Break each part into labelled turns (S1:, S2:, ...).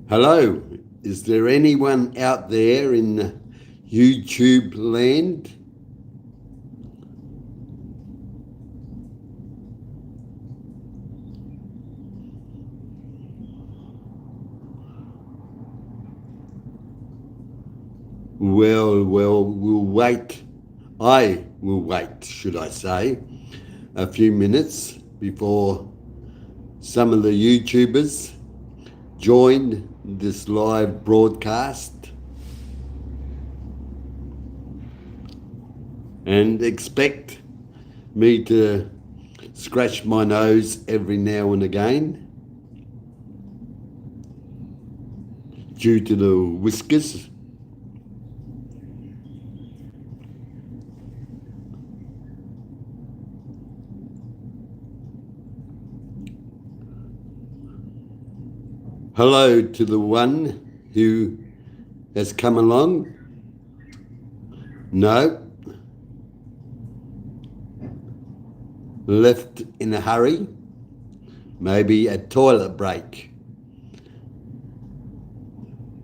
S1: Hello, is there anyone out there in the YouTube land? Well, we'll wait. I will wait, should I say, a few minutes before some of the YouTubers join this live broadcast and expect me to scratch my nose every now and again due to the whiskers. Hello to the one who has come along. No. Left in a hurry. Maybe a toilet break.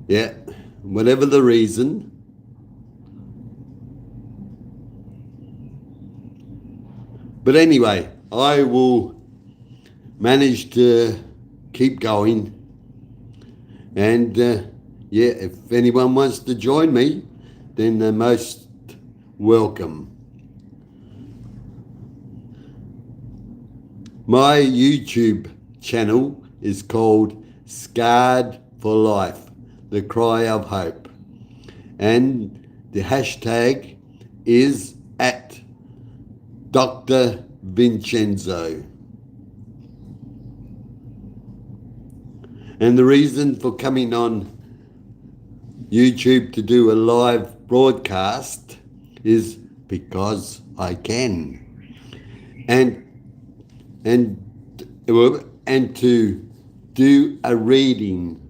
S1: Yeah, whatever the reason. But anyway, I will manage to keep going. And if anyone wants to join me, then they're most welcome. My YouTube channel is called Scarred for Life, the Cry of Hope. And the hashtag is at Dr. Vincenzo. And the reason for coming on YouTube to do a live broadcast is because I can. And to do a reading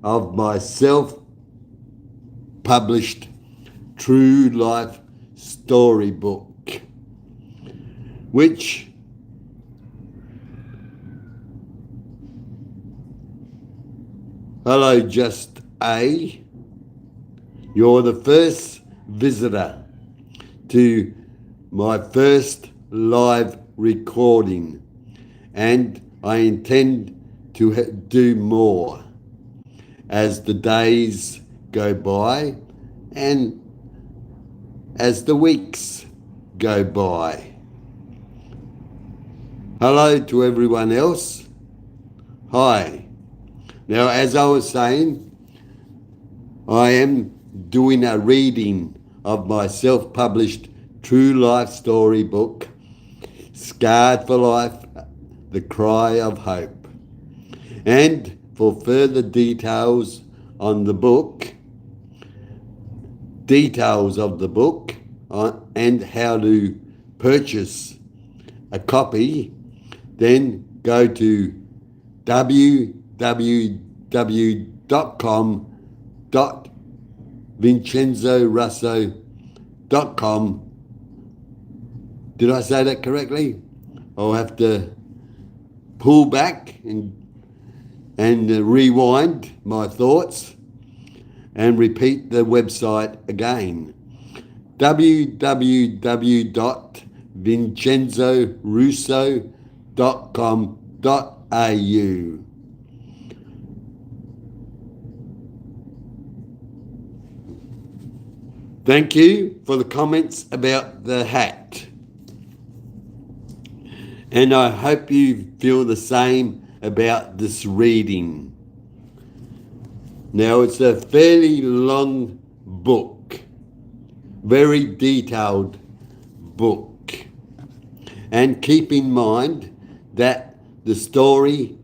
S1: of my self-published true life storybook, which hello, Just A. You're the first visitor to my first live recording, and I intend to do more as the days go by and as the weeks go by. Hello to everyone else. Hi. Now, as I was saying, I am doing a reading of my self-published true life storybook, Scarred for Life, the Cry of Hope. And for further details on the book, details of the book, and how to purchase a copy, then go to www.vincenzorusso.com. Did I say that correctly? I'll have to pull back and rewind my thoughts and repeat the website again. www.vincenzorusso.com.au. Thank you for the comments about the hat. And I hope you feel the same about this reading. Now, it's a fairly long book, very detailed book. And keep in mind that the story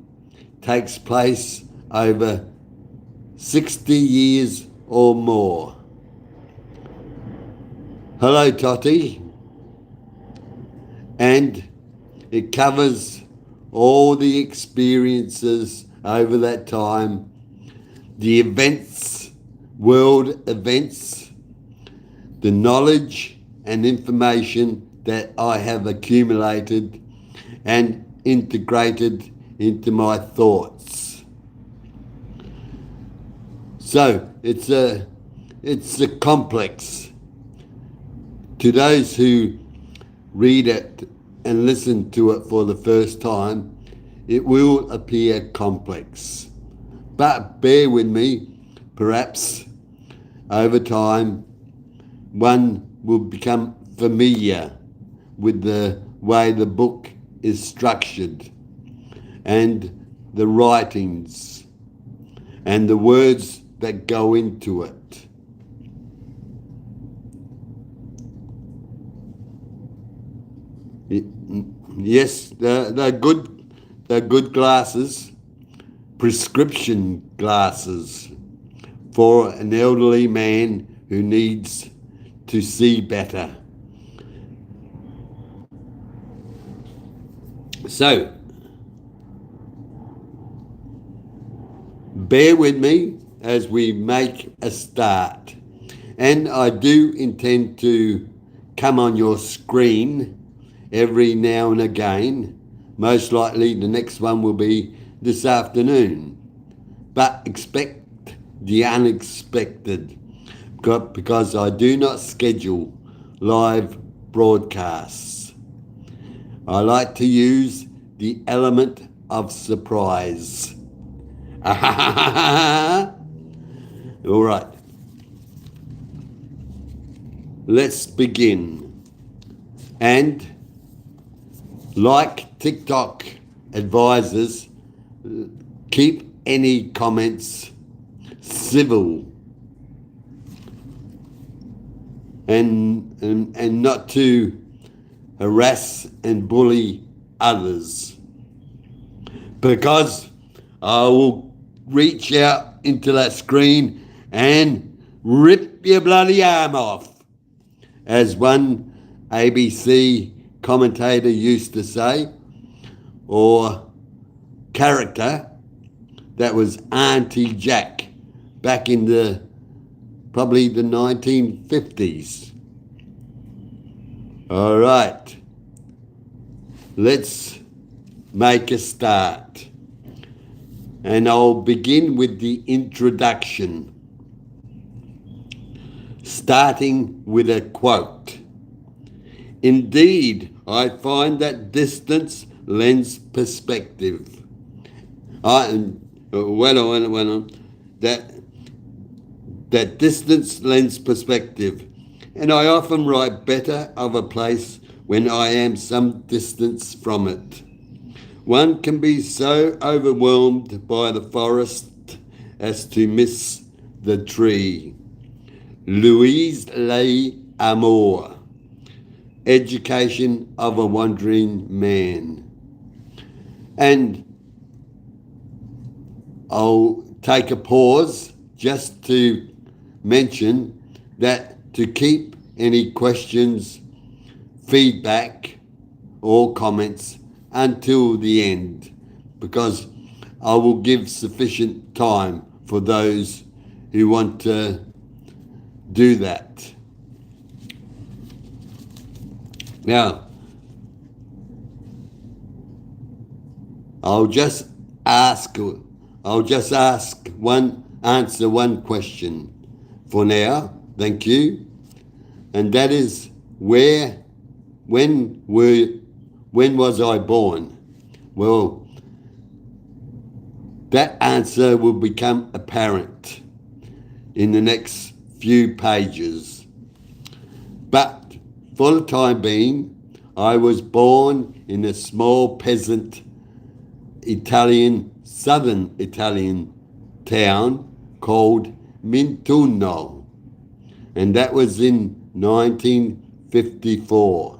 S1: takes place over 60 years or more. Hello, Totty. And it covers all the experiences over that time, the events, world events, the knowledge and information that I have accumulated and integrated into my thoughts. So it's a complex. To those who read it and listen to it for the first time, it will appear complex. But bear with me, perhaps over time one will become familiar with the way the book is structured and the writings and the words that go into it. Yes, they're good glasses, prescription glasses for an elderly man who needs to see better. So, bear with me as we make a start. And I do intend to come on your screen every now and again. Most likely the next one will be this afternoon. But expect the unexpected, because I do not schedule live broadcasts. I like to use the element of surprise. All right. Let's begin. And like TikTok advisors, keep any comments civil and not to harass and bully others, because I will reach out into that screen and rip your bloody arm off, as one ABC commentator used to say, or character that was Auntie Jack back in probably the 1950s. All right, let's make a start. And I'll begin with the introduction, starting with a quote. Indeed, I find that distance lends perspective. That distance lends perspective, and I often write better of a place when I am some distance from it. One can be so overwhelmed by the forest as to miss the tree. Louise L'Amour, Education of a Wandering Man. And I'll take a pause just to mention that to keep any questions, feedback, or comments until the end, because I will give sufficient time for those who want to do that. Now, I'll just answer one question for now. Thank you. And that is, when was I born? Well, that answer will become apparent in the next few pages. But for the time being, I was born in a small peasant southern Italian town called Minturno, and that was in 1954.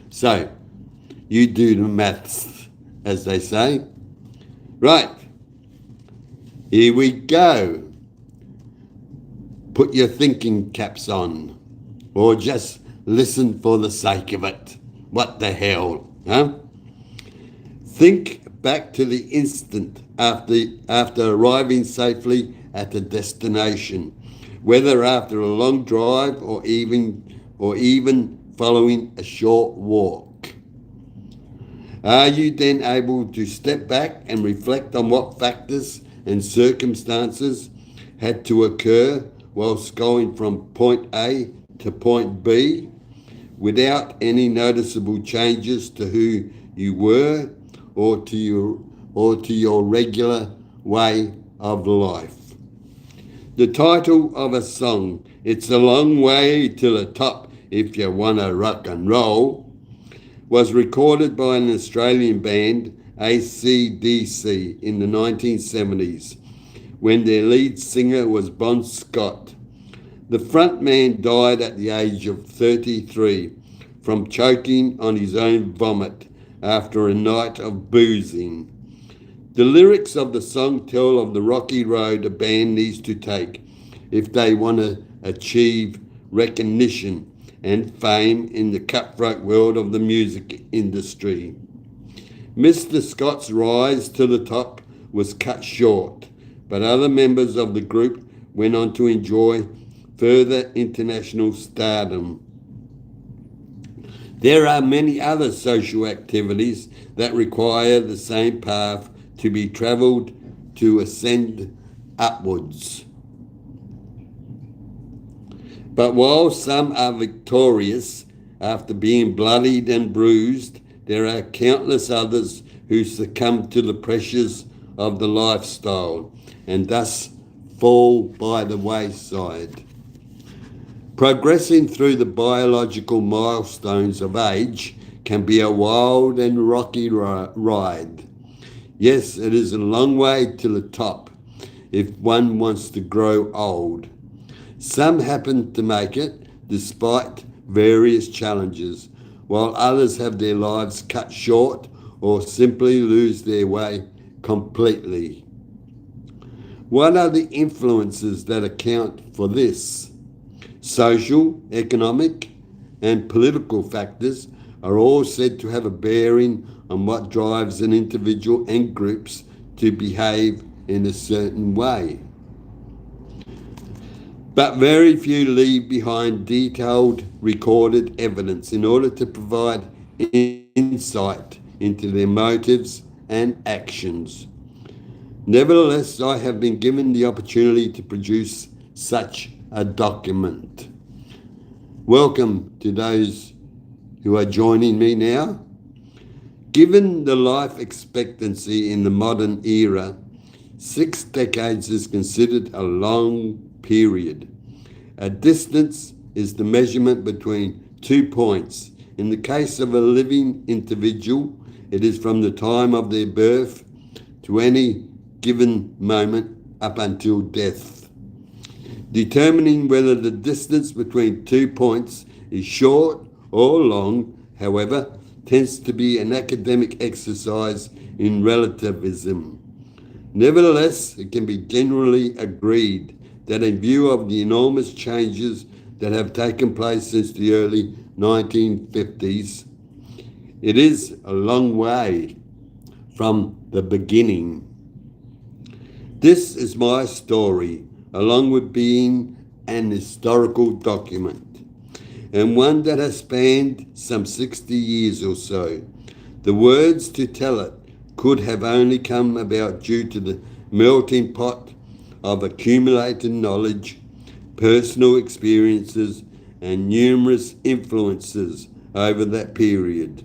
S1: So, you do the maths, as they say. Right, here we go. Put your thinking caps on, or just listen for the sake of it. What the hell, huh? Think back to the instant after arriving safely at a destination, whether after a long drive or even following a short walk. Are you then able to step back and reflect on what factors and circumstances had to occur whilst going from point A to point B without any noticeable changes to who you were or to your regular way of life? The title of a song, It's a Long Way to the Top If You Wanna Rock and Roll, was recorded by an Australian band, AC/DC, in the 1970s, when their lead singer was Bon Scott. The frontman died at the age of 33 from choking on his own vomit after a night of boozing. The lyrics of the song tell of the rocky road a band needs to take if they want to achieve recognition and fame in the cutthroat world of the music industry. Mr. Scott's rise to the top was cut short, but other members of the group went on to enjoy further international stardom. There are many other social activities that require the same path to be travelled to ascend upwards. But while some are victorious after being bloodied and bruised, there are countless others who succumb to the pressures of the lifestyle and thus fall by the wayside. Progressing through the biological milestones of age can be a wild and rocky ride. Yes, it is a long way to the top if one wants to grow old. Some happen to make it despite various challenges, while others have their lives cut short or simply lose their way completely. What are the influences that account for this? Social, economic, and political factors are all said to have a bearing on what drives an individual and groups to behave in a certain way. But very few leave behind detailed recorded evidence in order to provide insight into their motives and actions. Nevertheless, I have been given the opportunity to produce such a document. Welcome to those who are joining me now. Given the life expectancy in the modern era, 6 decades is considered a long period. A distance is the measurement between 2 points. In the case of a living individual, it is from the time of their birth to any given moment up until death. Determining whether the distance between 2 points is short or long, however, tends to be an academic exercise in relativism. Nevertheless, it can be generally agreed that in view of the enormous changes that have taken place since the early 1950s, it is a long way from the beginning. This is my story, along with being an historical document, and one that has spanned some 60 years or so. The words to tell it could have only come about due to the melting pot of accumulated knowledge, personal experiences, and numerous influences over that period.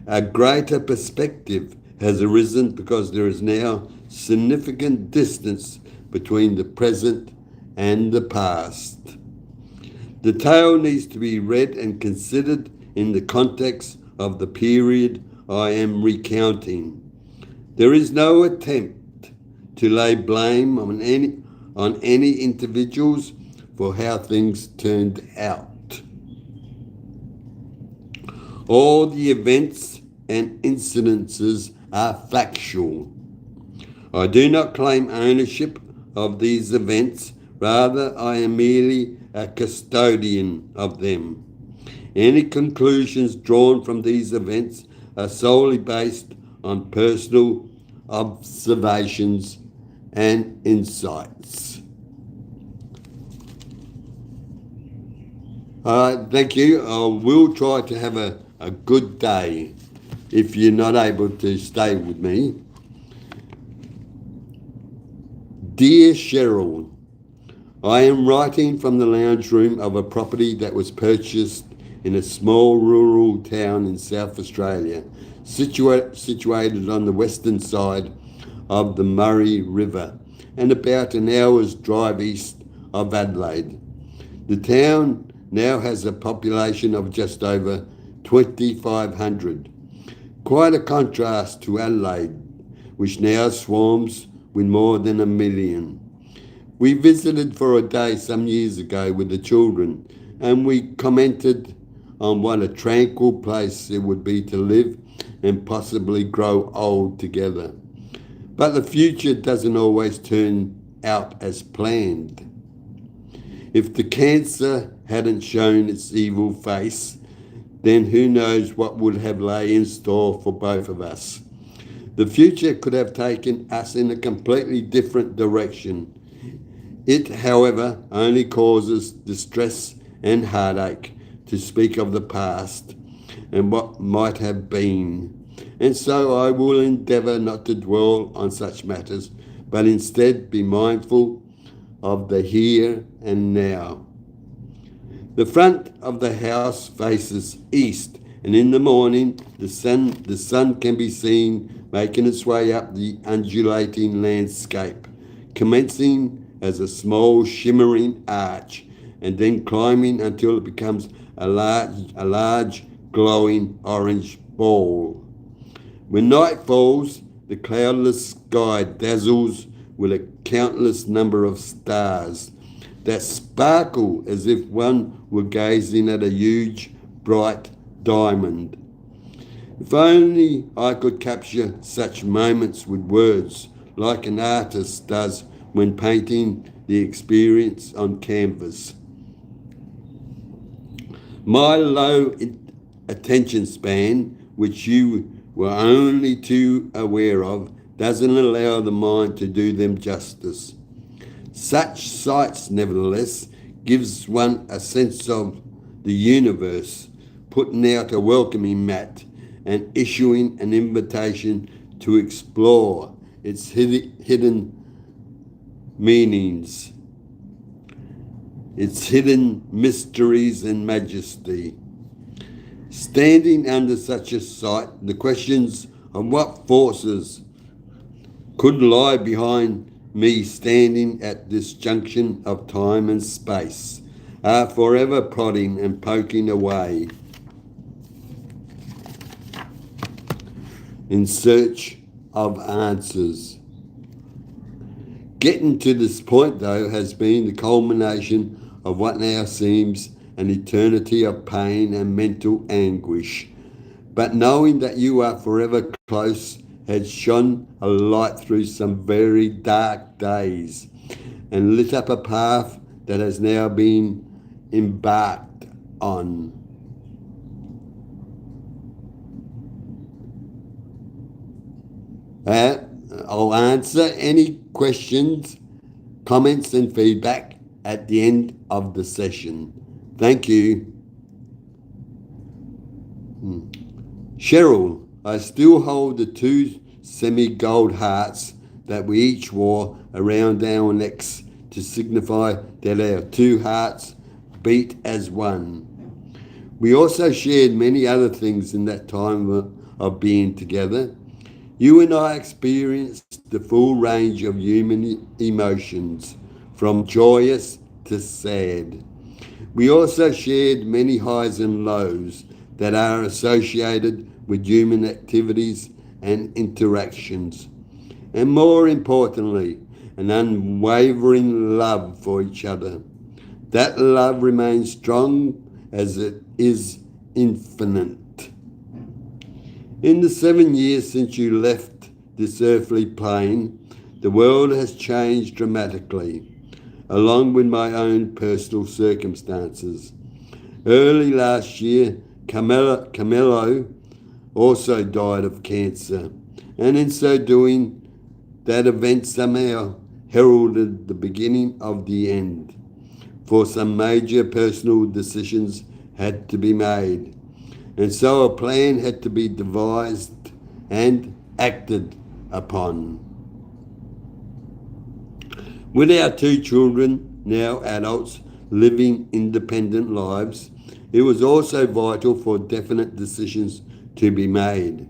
S1: A greater perspective has arisen because there is now significant distance between the present and the past. The tale needs to be read and considered in the context of the period I am recounting. There is no attempt to lay blame on any individuals for how things turned out. All the events and incidences are factual. I do not claim ownership of these events, rather I am merely a custodian of them. Any conclusions drawn from these events are solely based on personal observations and insights. Thank you. I will try to have a good day. if you're not able to stay with me. Dear Cheryl, I am writing from the lounge room of a property that was purchased in a small rural town in South Australia, situated on the western side of the Murray River and about an hour's drive east of Adelaide. The town now has a population of just over 2,500. Quite a contrast to Adelaide, which now swarms with more than 1 million. We visited for a day some years ago with the children, and we commented on what a tranquil place it would be to live and possibly grow old together. But the future doesn't always turn out as planned. If the cancer hadn't shown its evil face, then who knows what would have lay in store for both of us. The future could have taken us in a completely different direction. It, however, only causes distress and heartache to speak of the past and what might have been. And so I will endeavour not to dwell on such matters, but instead be mindful of the here and now. The front of the house faces east, and in the morning the sun can be seen making its way up the undulating landscape, commencing as a small shimmering arch and then climbing until it becomes a large glowing orange ball. When night falls, the cloudless sky dazzles with a countless number of stars that sparkle as if one were gazing at a huge, bright diamond. If only I could capture such moments with words, like an artist does when painting the experience on canvas. My low attention span, which you were only too aware of, doesn't allow the mind to do them justice. Such sights, nevertheless, gives one a sense of the universe, putting out a welcoming mat and issuing an invitation to explore its hidden meanings, its hidden mysteries and majesty. Standing under such a sight, the questions of what forces could lie behind me standing at this junction of time and space are forever prodding and poking away in search of answers. Getting to this point, though, has been the culmination of what now seems an eternity of pain and mental anguish. But knowing that you are forever close has shone a light through some very dark days and lit up a path that has now been embarked on. I'll answer any questions, comments and feedback at the end of the session. Thank you. Cheryl, I still hold the 2 semi-gold hearts that we each wore around our necks to signify that our 2 hearts beat as one. We also shared many other things in that time of being together. You and I experienced the full range of human emotions, from joyous to sad. We also shared many highs and lows that are associated with human activities and interactions. And more importantly, an unwavering love for each other. That love remains strong as it is infinite. In the 7 years since you left this earthly plane, the world has changed dramatically, along with my own personal circumstances. Early last year, Camelo also died of cancer, and in so doing, that event somehow heralded the beginning of the end, for some major personal decisions had to be made. and so a plan had to be devised and acted upon. With our two children, now adults, living independent lives, it was also vital for definite decisions to be made.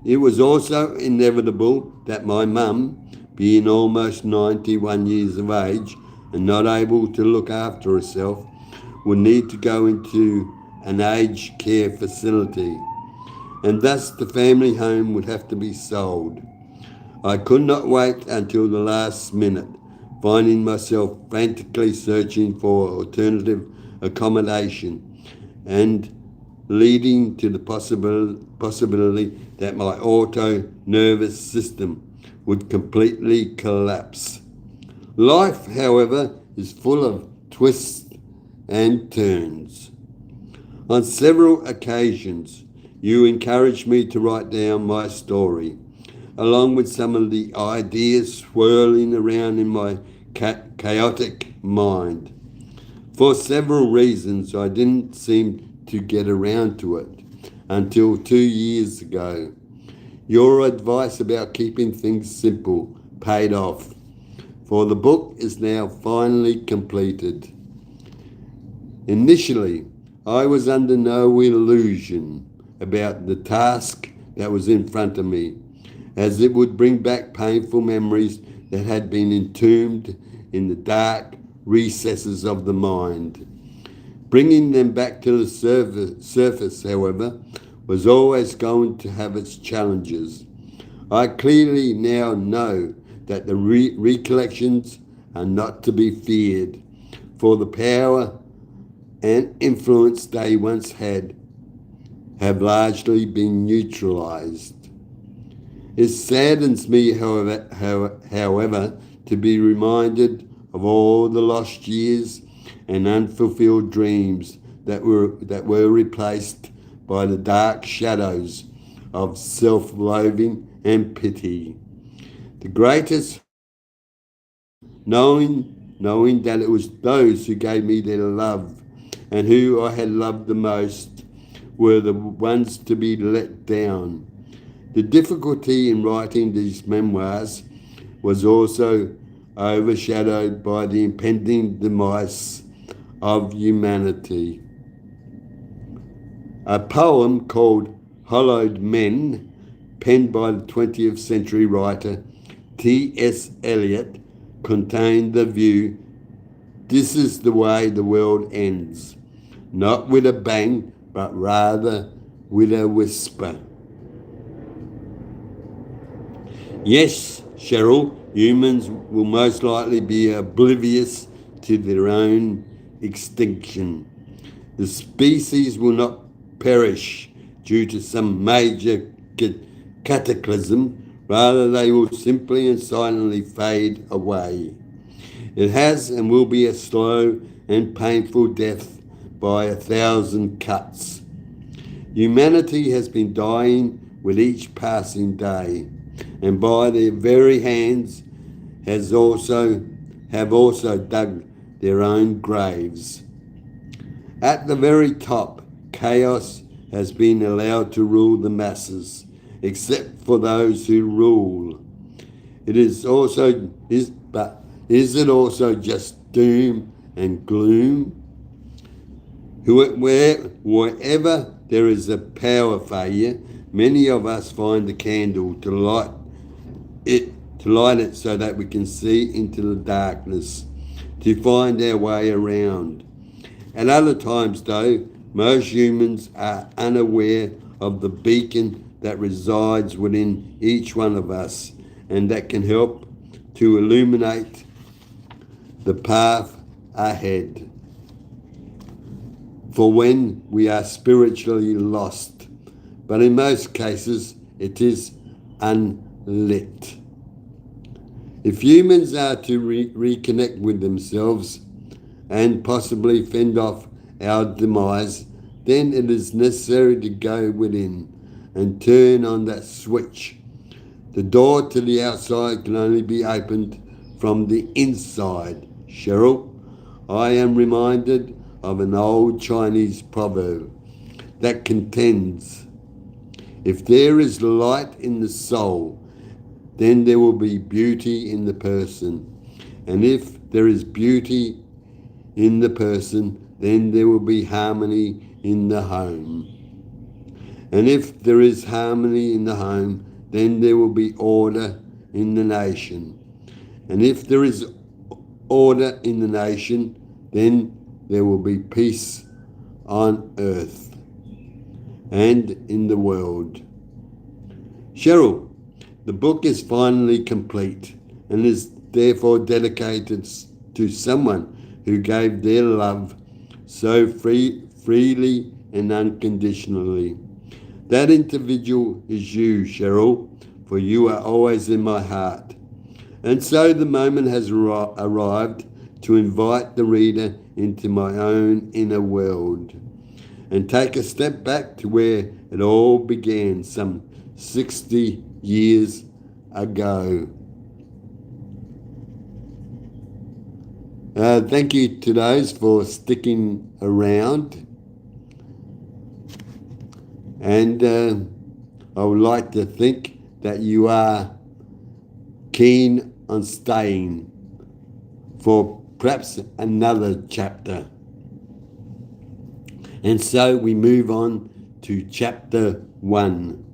S1: It was also inevitable that my mum, being almost 91 years of age and not able to look after herself, would need to go into an aged care facility, and thus the family home would have to be sold. I could not wait until the last minute, finding myself frantically searching for alternative accommodation and leading to the possibility that my auto nervous system would completely collapse. Life, however, is full of twists and turns. On several occasions, you encouraged me to write down my story, along with some of the ideas swirling around in my chaotic mind. For several reasons, I didn't seem to get around to it until 2 years ago. Your advice about keeping things simple paid off, for the book is now finally completed. Initially, I was under no illusion about the task that was in front of me, as it would bring back painful memories that had been entombed in the dark recesses of the mind. Bringing them back to the surface, however, was always going to have its challenges. I clearly now know that the recollections are not to be feared, for the power and influence they once had have largely been neutralized. It saddens me, however, to be reminded of all the lost years and unfulfilled dreams that were replaced by the dark shadows of self-loathing and pity. The greatest, knowing that it was those who gave me their love and who I had loved the most were the ones to be let down. The difficulty in writing these memoirs was also overshadowed by the impending demise of humanity. A poem called Hollowed Men, penned by the 20th century writer T.S. Eliot, contained the view, this is the way the world ends, not with a bang, but rather with a whisper. Yes, Cheryl, humans will most likely be oblivious to their own extinction. The species will not perish due to some major cataclysm, rather they will simply and silently fade away. It has and will be a slow and painful death by 1,000 cuts. Humanity has been dying with each passing day, and by their very hands have also dug their own graves. At the very top, chaos has been allowed to rule the masses, except for those who rule. Is it also just doom and gloom? Wherever there is a power failure, many of us find a candle to light it so that we can see into the darkness, to find our way around. At other times, though, most humans are unaware of the beacon that resides within each one of us and that can help to illuminate the path ahead. For when we are spiritually lost, but in most cases it is unlit. If humans are to reconnect with themselves and possibly fend off our demise, then it is necessary to go within and turn on that switch. The door to the outside can only be opened from the inside. Cheryl, I am reminded of an old Chinese proverb. that contends. If there is light in the soul, then there will be beauty in the person. And if there is beauty in the person, then there will be harmony in the home. And if there is harmony in the home, then there will be order in the nation. And if there is order in the nation, then there will be peace on earth and in the world. Cheryl, the book is finally complete and is therefore dedicated to someone who gave their love so freely and unconditionally. That individual is you, Cheryl, for you are always in my heart. And so the moment has arrived to invite the reader into my own inner world and take a step back to where it all began some 60 years ago. Thank you to those for sticking around. And I would like to think that you are keen on staying for perhaps another chapter. And so we move on to chapter 1.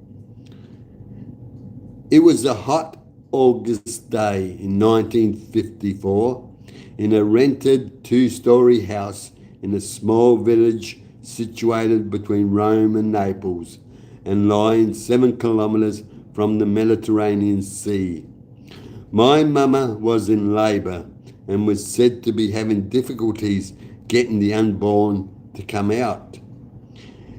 S1: It was a hot August day in 1954 in a rented 2-story house in a small village situated between Rome and Naples and lying 7 kilometres from the Mediterranean Sea. My mama was in labour and was said to be having difficulties getting the unborn to come out.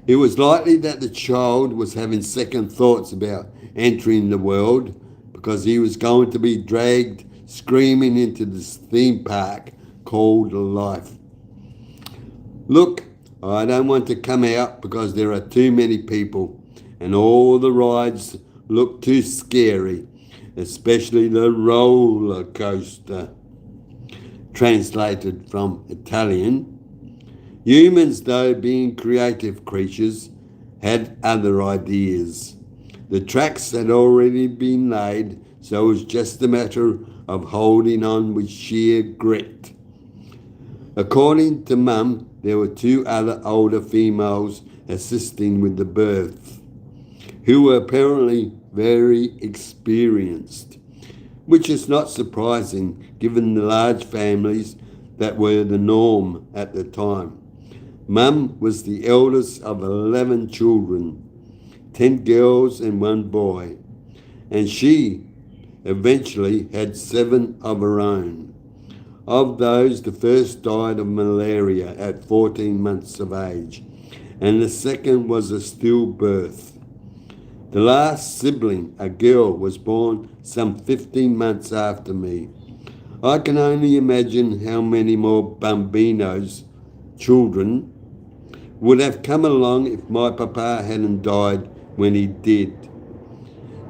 S1: It was likely that the child was having second thoughts about entering the world because he was going to be dragged screaming into this theme park called life. Look, I don't want to come out because there are too many people and all the rides look too scary, especially the roller coaster. Translated from Italian. Humans, though, being creative creatures, had other ideas. The tracks had already been laid, so it was just a matter of holding on with sheer grit. According to Mum, there were 2 other older females assisting with the birth, who were apparently very experienced, which is not surprising given the large families that were the norm at the time. Mum was the eldest of 11 children, 10 girls and 1 boy, and she eventually had 7 of her own. Of those, the first died of malaria at 14 months of age, and the second was a stillbirth. The last sibling, a girl, was born some 15 months after me. I can only imagine how many more bambinos, children, would have come along if my papa hadn't died when he did.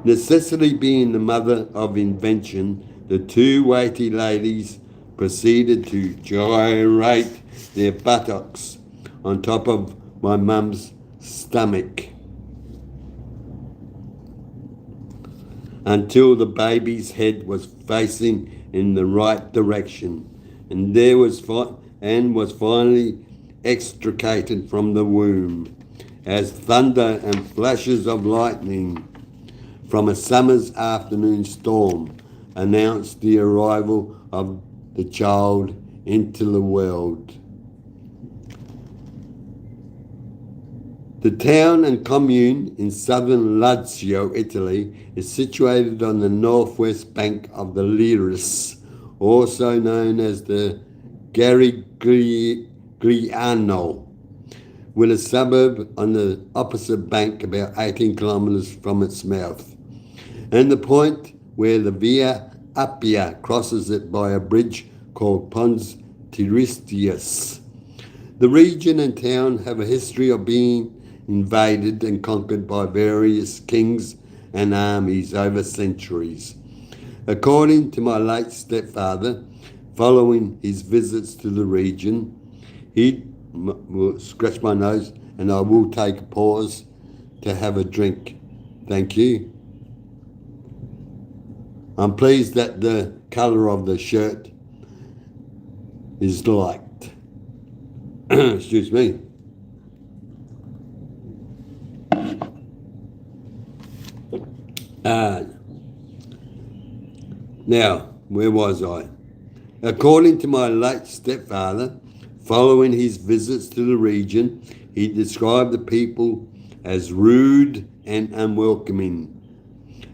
S1: Necessity being the mother of invention, the 2 weighty ladies proceeded to gyrate their buttocks on top of my mum's stomach until the baby's head was facing in the right direction and was finally extricated from the womb as thunder and flashes of lightning from a summer's afternoon storm announced the arrival of the child into the world. The town and commune in southern Lazio, Italy, is situated on the northwest bank of the Liris, also known as the Garigliano, with a suburb on the opposite bank about 18 kilometres from its mouth, and the point where the Via Appia crosses it by a bridge called Pons Tiristius. The region and town have a history of being invaded and conquered by various kings and armies over centuries. According to my late stepfather, following his visits to the region, he will scratch my nose, and I will take a pause to have a drink. Thank you. I'm pleased that the colour of the shirt is liked. Excuse me. Now, where was I? According to my late stepfather, following his visits to the region, he described the people as rude and unwelcoming.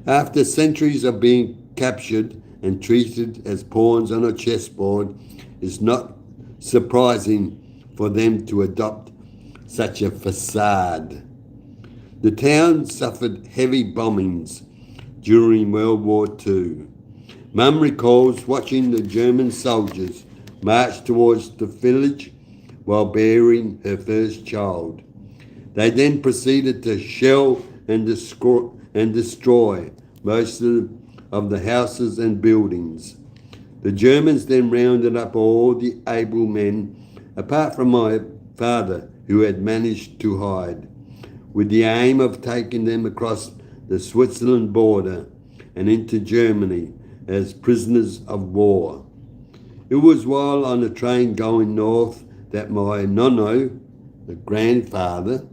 S1: After centuries of being captured and treated as pawns on a chessboard, it's not surprising for them to adopt such a facade. The town suffered heavy bombings during World War II. Mum recalls watching the German soldiers march towards the village while bearing her first child. They then proceeded to shell and destroy most of the houses and buildings. The Germans then rounded up all the able men, apart from my father, who had managed to hide, with the aim of taking them across the Switzerland border and into Germany as prisoners of war. It was while on a train going north that my nonno, the grandfather,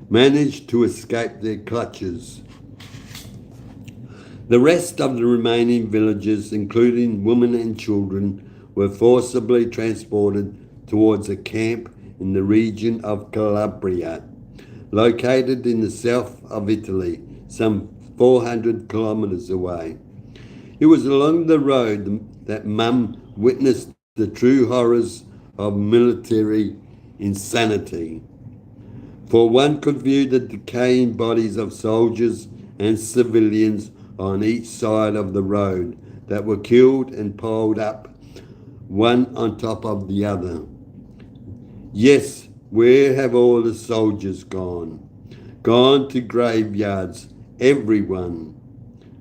S1: managed to escape their clutches. The rest of the remaining villagers, including women and children, were forcibly transported towards a camp in the region of Calabria, located in the south of Italy, some 400 kilometres away. It was along the road that Mum witnessed the true horrors of military insanity. For one could view the decaying bodies of soldiers and civilians on each side of the road that were killed and piled up, one on top of the other. Yes, where have all the soldiers gone? Gone to graveyards, everyone.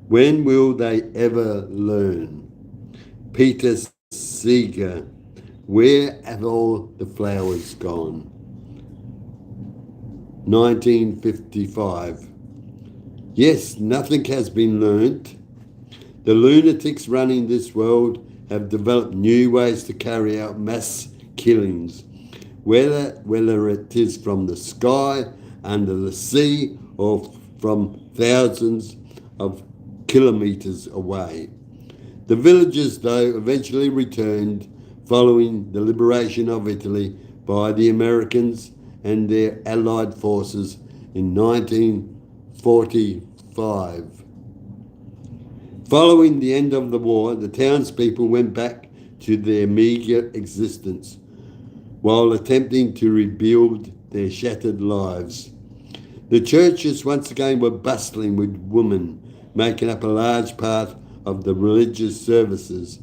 S1: When will they ever learn? Peter Seeger, where have all the flowers gone? 1955. Yes, nothing has been learnt. The lunatics running this world have developed new ways to carry out mass killings, whether it is from the sky, under the sea, or from thousands of kilometres away. The villagers, though, eventually returned following the liberation of Italy by the Americans and their Allied forces in 1945. Following the end of the war, the townspeople went back to their meagre existence while attempting to rebuild their shattered lives. The churches once again were bustling with women, making up a large part of the religious services,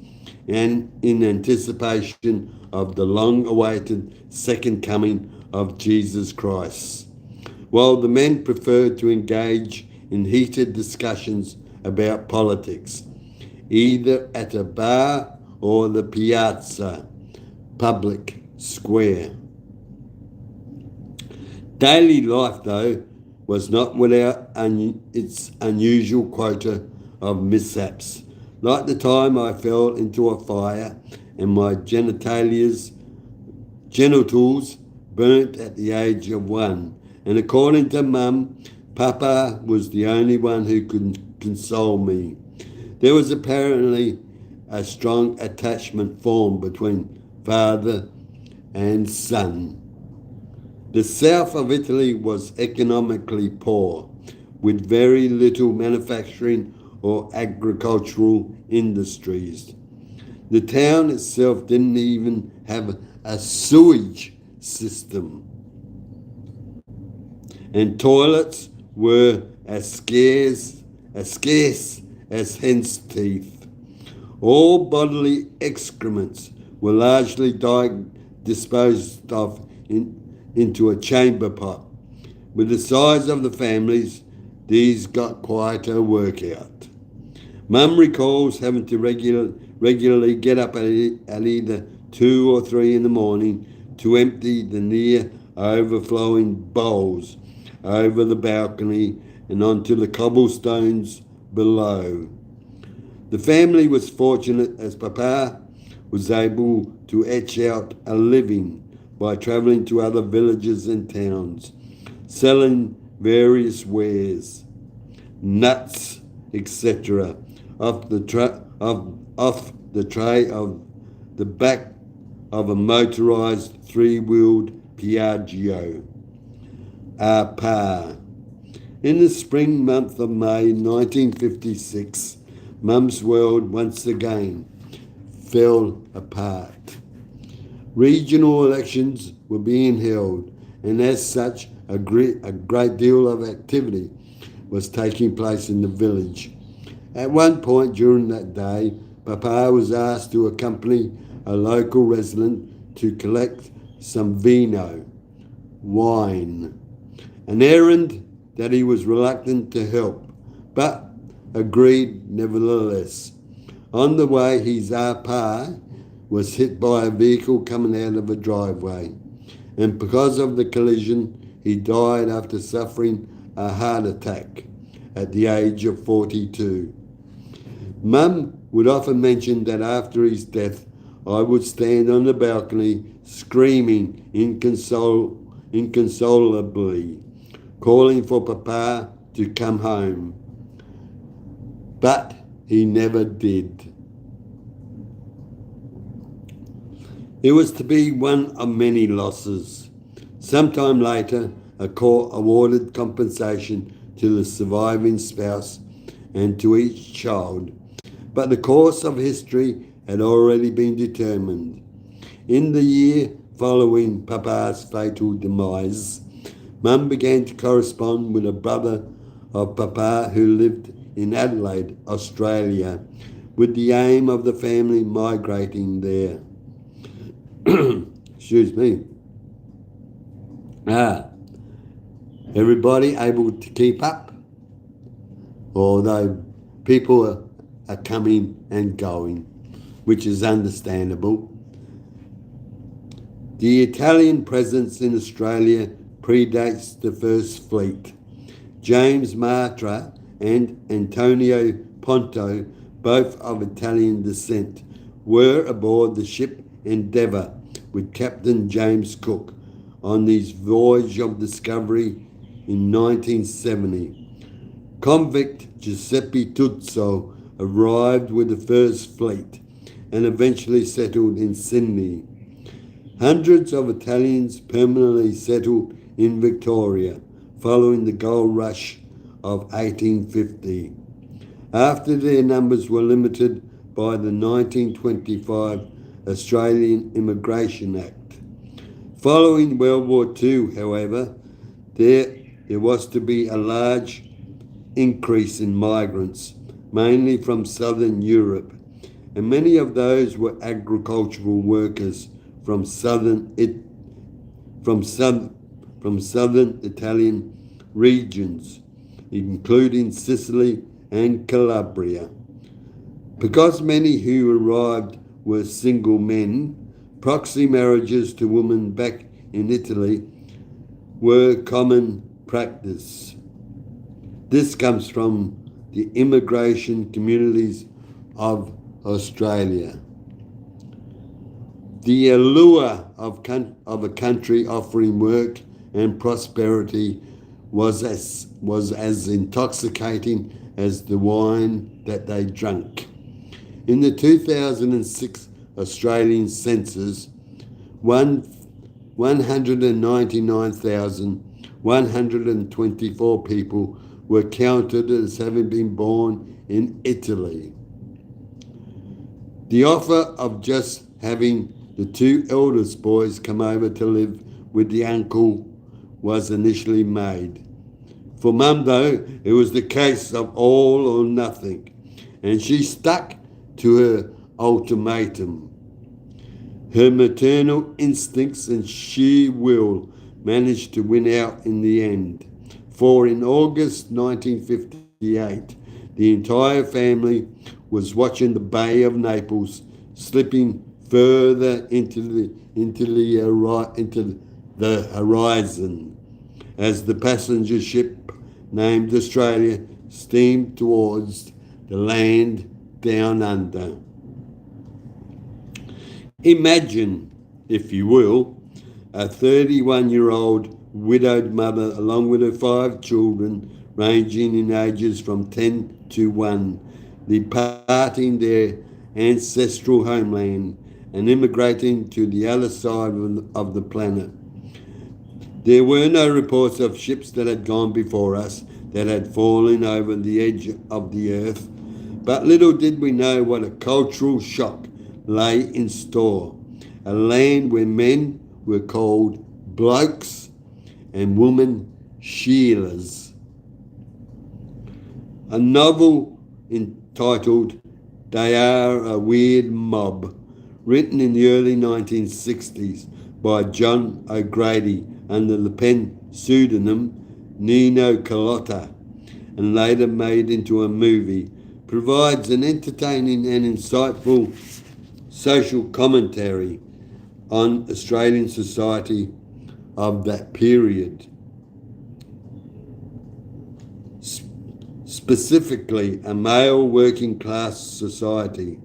S1: and in anticipation of the long-awaited second coming of Jesus Christ, while the men preferred to engage in heated discussions about politics, either at a bar or the piazza, public square. Daily life, though, was not without its unusual quota of mishaps, like the time I fell into a fire and my genitals burnt at the age of 1. And according to Mum, Papa was the only one who could console me. There was apparently a strong attachment formed between father and son. The south of Italy was economically poor, with very little manufacturing or agricultural industries. The town itself didn't even have a sewage system, and toilets were as scarce as hen's teeth. All bodily excrements were largely disposed of into a chamber pot. With the size of the families, these got quite a workout. Mum recalls having to regularly get up at either 2 or 3 in the morning to empty the near overflowing bowls over the balcony and onto the cobblestones below. The family was fortunate as Papa was able to etch out a living by travelling to other villages and towns, selling various wares, nuts, etc., off the tray of the back of a motorised three-wheeled Piaggio. Pa. In the spring month of May 1956, Mum's world once again fell apart. Regional elections were being held, and as such, a great deal of activity was taking place in the village. At one point during that day, Papa was asked to accompany a local resident to collect some vino, wine, an errand that he was reluctant to help, but agreed nevertheless. On the way, his Pa was hit by a vehicle coming out of a driveway, and because of the collision, he died after suffering a heart attack at the age of 42. Mum would often mention that after his death, I would stand on the balcony screaming inconsolably, calling for Papa to come home. But he never did. It was to be one of many losses. Sometime later, a court awarded compensation to the surviving spouse and to each child, but the course of history had already been determined. In the year following Papa's fatal demise, Mum began to correspond with a brother of Papa who lived in Adelaide, Australia, with the aim of the family migrating there. Excuse me. Everybody able to keep up? Although people are coming and going, which is understandable. The Italian presence in Australia predates the First Fleet. James Matra and Antonio Ponto, both of Italian descent, were aboard the ship Endeavour with Captain James Cook on his voyage of discovery in 1970. Convict Giuseppe Tuzzo arrived with the First Fleet and eventually settled in Sydney. Hundreds of Italians permanently settled in Victoria following the gold rush of 1850, after their numbers were limited by the 1925 Australian Immigration Act. Following World War II, however, there was to be a large increase in migrants, mainly from southern Europe, and many of those were agricultural workers from southern Italian regions, including Sicily and Calabria. Because many who arrived were single men, proxy marriages to women back in Italy were common practice. This comes from the immigration communities of Australia. The allure of a country offering work and prosperity was as intoxicating as the wine that they drank. In the 2006 Australian census, 199,124 people were counted as having been born in Italy. The offer of just having the two eldest boys come over to live with the uncle was initially made. For Mum, though, it was the case of all or nothing, and she stuck to her ultimatum. Her maternal instincts and sheer will managed to win out in the end, for in August 1958, the entire family was watching the Bay of Naples slipping further into the horizon as the passenger ship named Australia steamed towards the land down under. Imagine, if you will, a 31-year-old widowed mother along with her 5 children ranging in ages from 10 to 1, departing their ancestral homeland and immigrating to the other side of the planet. There were no reports of ships that had gone before us that had fallen over the edge of the earth, but little did we know what a cultural shock lay in store. A land where men were called blokes and women Sheilas. A novel entitled They Are a Weird Mob, written in the early 1960s by John O'Grady under the pen pseudonym Nino Carlotta, and later made into a movie, provides an entertaining and insightful social commentary on Australian society of that period. Specifically, a male working class society.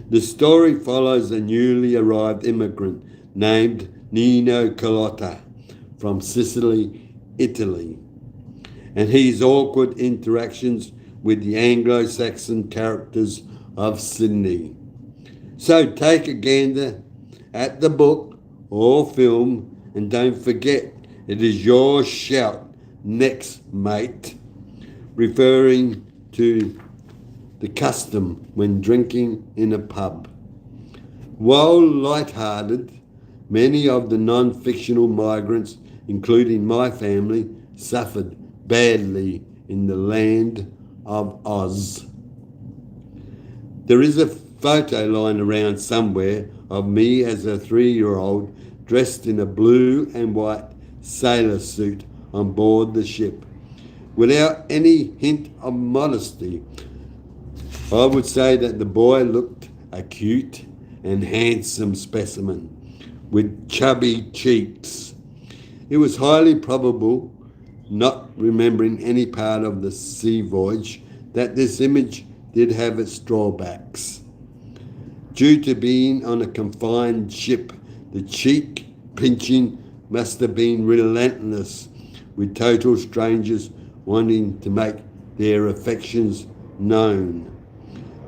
S1: The story follows a newly arrived immigrant named Nino Carlotta from Sicily, Italy, and his awkward interactions with the Anglo-Saxon characters of Sydney. So take a gander at the book or film, and don't forget, it is your shout next, mate, referring to the custom when drinking in a pub. While light-hearted, many of the non-fictional migrants, including my family, suffered badly in the land of Oz. There is a photo lying around somewhere of me as a 3-year-old dressed in a blue and white sailor suit on board the ship. Without any hint of modesty, I would say that the boy looked a cute and handsome specimen with chubby cheeks. It was highly probable, not remembering any part of the sea voyage, that this image did have its drawbacks. Due to being on a confined ship, the cheek pinching must have been relentless, with total strangers wanting to make their affections known.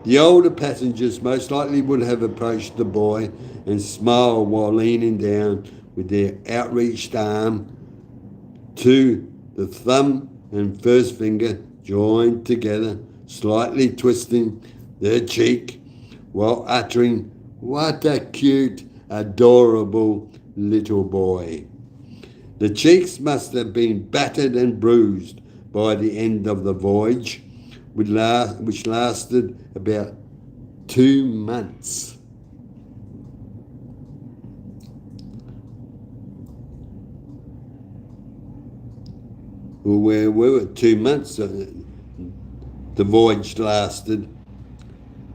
S1: The older passengers most likely would have approached the boy and smiled while leaning down with their outreached arm to the thumb and first finger joined together, slightly twisting their cheek while uttering, "What a cute, adorable little boy." The cheeks must have been battered and bruised by the end of the voyage, which lasted about 2 months. Well, where we were 2 months, the voyage lasted.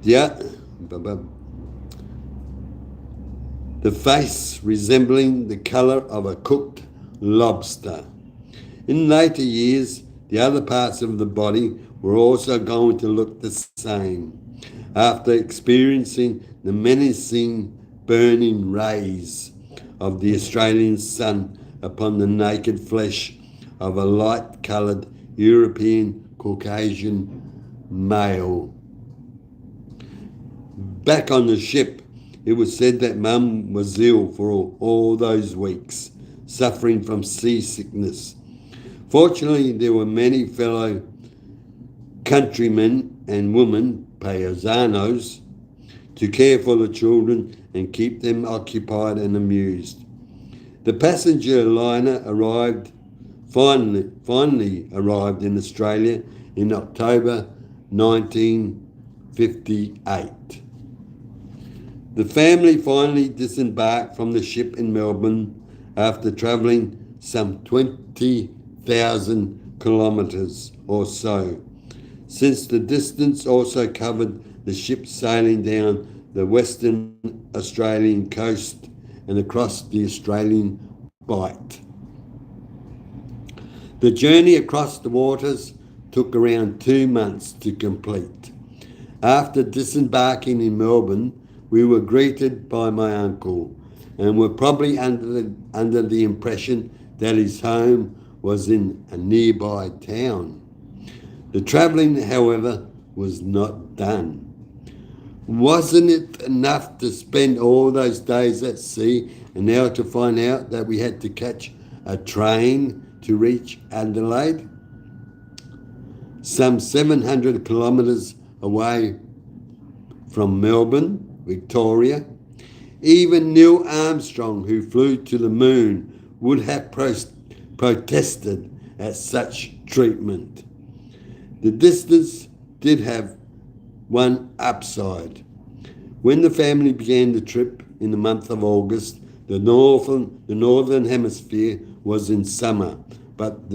S1: The face resembling the colour of a cooked lobster. In later years, the other parts of the body were also going to look the same, after experiencing the menacing burning rays of the Australian sun upon the naked flesh of a light-coloured European Caucasian male. Back on the ship, it was said that Mum was ill for all those weeks, suffering from seasickness. Fortunately, there were many fellow countrymen and women, paisanos, to care for the children and keep them occupied and amused. The passenger liner finally arrived in Australia in October 1958. The family finally disembarked from the ship in Melbourne after travelling some 20,000 kilometres or so, since the distance also covered the ship sailing down the Western Australian coast and across the Australian Bight. The journey across the waters took around 2 months to complete. After disembarking in Melbourne, we were greeted by my uncle and were probably under the impression that his home was in a nearby town. The travelling, however, was not done. Wasn't it enough to spend all those days at sea and now to find out that we had to catch a train to reach Adelaide? Some 700 kilometres away from Melbourne, Victoria. Even Neil Armstrong, who flew to the moon, would have protested at such treatment. The distance did have one upside. When the family began the trip in the month of August, the northern hemisphere was in summer, but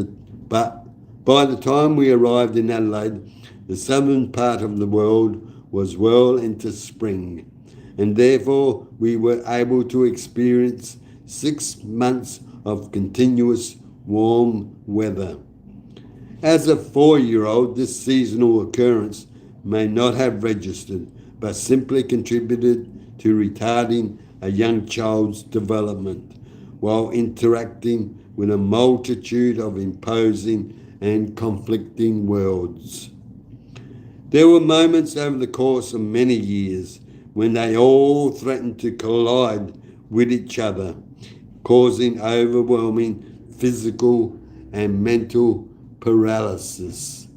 S1: by the time we arrived in Adelaide, the southern part of the world was well into spring, and therefore we were able to experience 6 months of continuous warm weather. As a 4-year-old, this seasonal occurrence may not have registered, but simply contributed to retarding a young child's development while interacting with a multitude of imposing and conflicting worlds. There were moments over the course of many years when they all threatened to collide with each other, causing overwhelming physical and mental paralysis.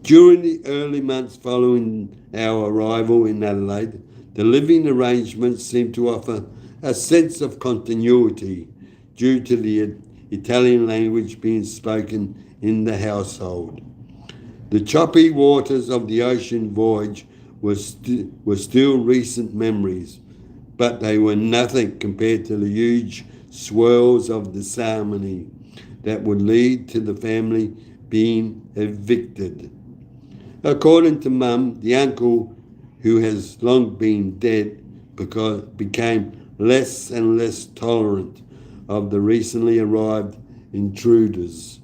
S1: During the early months following our arrival in Adelaide, the living arrangements seemed to offer a sense of continuity due to the Italian language being spoken in the household. The choppy waters of the ocean voyage were still recent memories, but they were nothing compared to the huge swirls of the ceremony that would lead to the family being evicted. According to Mum, the uncle, who has long been dead, became less and less tolerant of the recently arrived intruders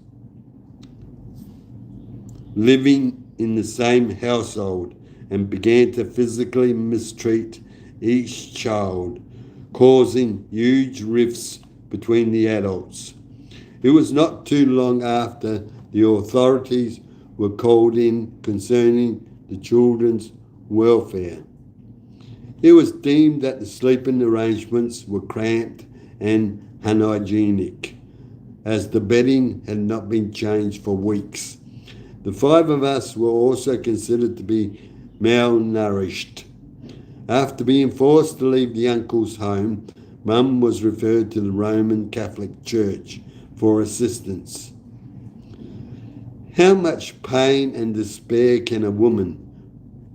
S1: living in the same household and began to physically mistreat each child, causing huge rifts between the adults. It was not too long after the authorities were called in concerning the children's welfare. It was deemed that the sleeping arrangements were cramped and unhygienic, as the bedding had not been changed for weeks. The 5 of us were also considered to be malnourished. After being forced to leave the uncle's home, Mum was referred to the Roman Catholic Church for assistance. How much pain and despair can a woman,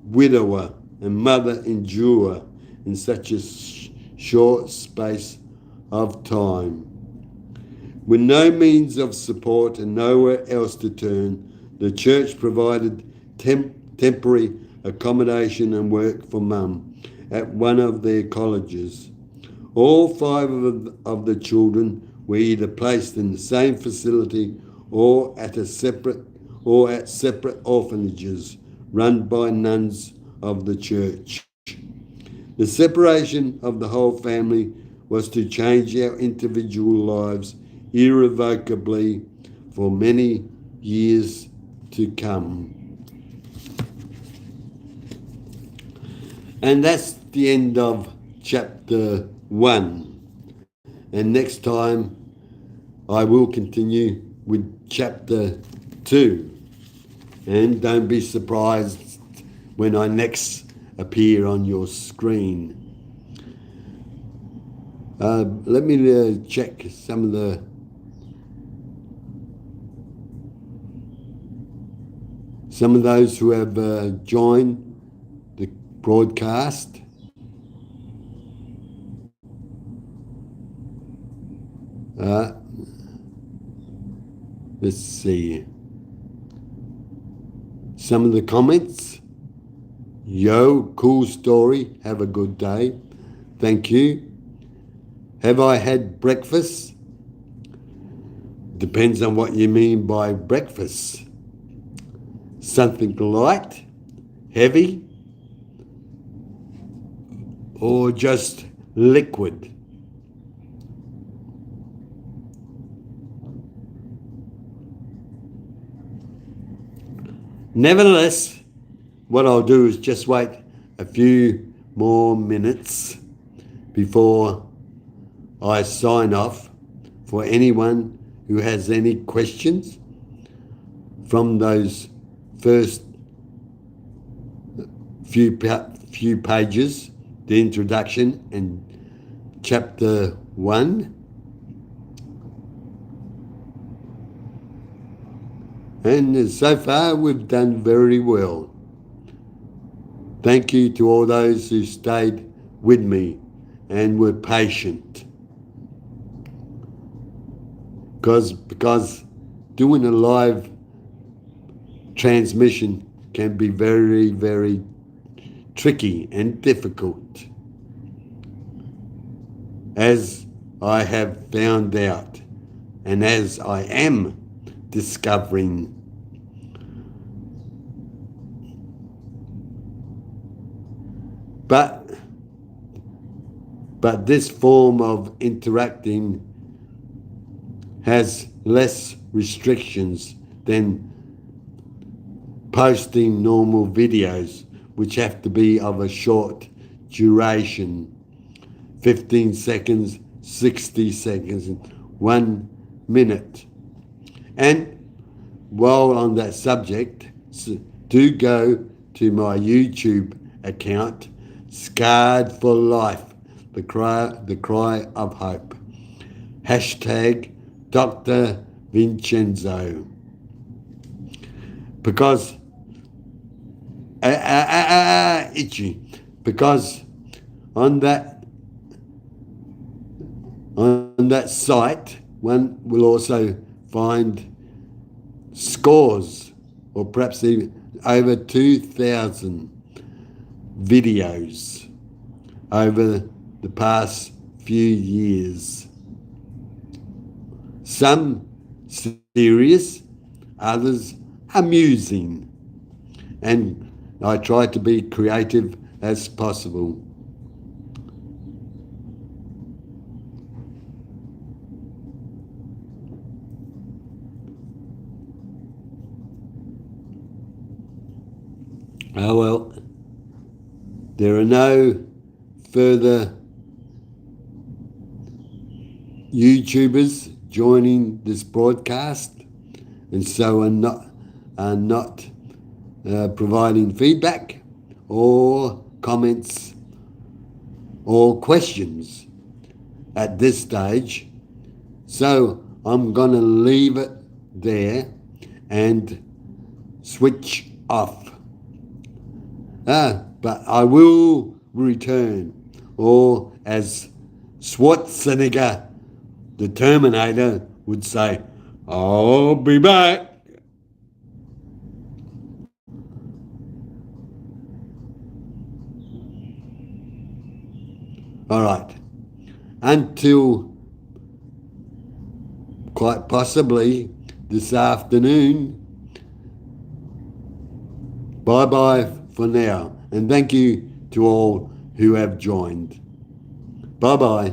S1: widower and mother endure in such a short space of time? With no means of support and nowhere else to turn, the church provided temporary accommodation and work for Mum at one of their colleges. All 5 of the children were either placed in the same facility or at separate orphanages run by nuns of the church. The separation of the whole family was to change our individual lives irrevocably for many years to come. And that's the end of chapter 1. And next time I will continue with chapter 2. And don't be surprised when I next appear on your screen. Let me check some of those who have joined the broadcast. Let's see. Some of the comments. Yo, cool story. Have a good day. Thank you. Have I had breakfast? Depends on what you mean by breakfast. Something light, heavy, or just liquid? Nevertheless, what I'll do is just wait a few more minutes before I sign off. For anyone who has any questions from those first few pages, the introduction and chapter 1. And so far we've done very well. Thank you to all those who stayed with me and were patient. Because doing a live transmission can be very, very tricky and difficult, as I have found out and as I am discovering. But this form of interacting has less restrictions than posting normal videos, which have to be of a short duration, 15 seconds, 60 seconds, 1 minute. And while on that subject, do go to my YouTube account, Scarred for Life, the cry of hope. Hashtag Dr. Vincenzo. Because itchy. Because on that site, one will also find scores, or perhaps even over 2,000 videos over the past few years. Some serious, others amusing, and I try to be creative as possible. Oh well, there are no further YouTubers joining this broadcast, and so are not providing feedback or comments or questions at this stage. So I'm going to leave it there and switch off. But I will return, or as Schwarzenegger, the Terminator, would say, I'll be back. All right. Until quite possibly this afternoon, bye-bye for now. And thank you to all who have joined. Bye-bye.